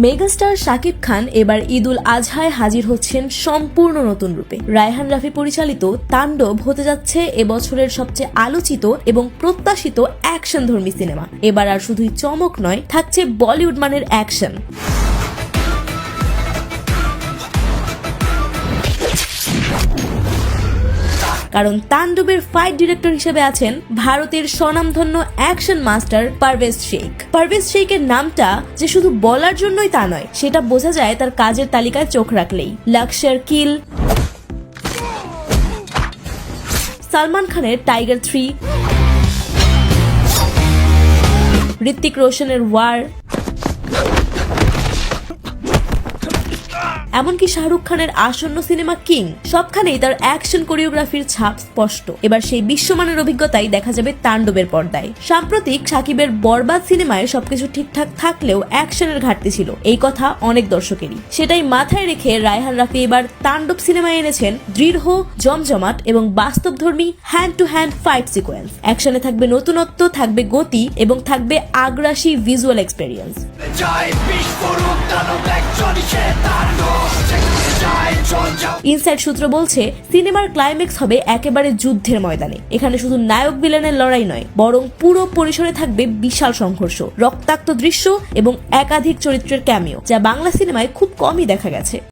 Megastar Shakib Khan এবার ঈদুল আজহায় হাজির হচ্ছেন সম্পূর্ণ নতুন রূপে। রায়হান রাফি পরিচালিত তাণ্ডব হতে যাচ্ছে এবছরের সবচেয়ে আলোচিত এবং প্রত্যাশিত অ্যাকশনধর্মী সিনেমা। এবার আর শুধুই চমক নয়, থাকছে বলিউড মানের অ্যাকশন। কারণ তাণ্ডবের ফাইট ডিরেক্টর হিসেবে আছেন ভারতের স্বনামধন্য অ্যাকশন মাস্টার পারভেজ শেখ। পারভেজ শেখের নামটা যে শুধু বলার জন্যই তা নয়, সেটা বোঝা যায় তার কাজের তালিকায় চোখ রাখলেই। লাক্সার কিল, সালমান খানের টাইগার 3, ঋত্বিক রোশনের ওয়ার, এমনকি শাহরুখ খানের আসন্ন সিনেমা কিং, সবখানেই তার অ্যাকশন কোরিওগ্রাফির ছাপ স্পষ্ট। এবার সেই বিশ্বমানের অভিজ্ঞতাই দেখা যাবে তাণ্ডবের পর্দায়। সাম্প্রতিক শাকিবের বরবাদ সিনেমায় সবকিছু ঠিকঠাক থাকলেও অ্যাকশনের ঘাটতি ছিল, এই কথা অনেক দর্শকেরই। সেটাই মাথায় রেখে রায়হান রাফি এবার তাণ্ডব সিনেমায় এনেছেন দৃঢ়, জমজমাট এবং বাস্তবধর্মী hand to hand fight sequence. অ্যাকশনে থাকবে নতুনত্ব, থাকবে গতি এবং থাকবে আগ্রাসী ভিজুয়াল এক্সপেরিয়েন্স। ইনসাইড সূত্র বলছে, সিনেমার ক্লাইম্যাক্স হবে একেবারে যুদ্ধের ময়দানে। এখানে শুধু নায়ক ভিলেনের লড়াই নয়, বরং পুরো পরিসরে থাকবে বিশাল সংঘর্ষ, রক্তাক্ত দৃশ্য এবং একাধিক চরিত্রের ক্যামিও, যা বাংলা সিনেমায় খুব কমই দেখা গেছে।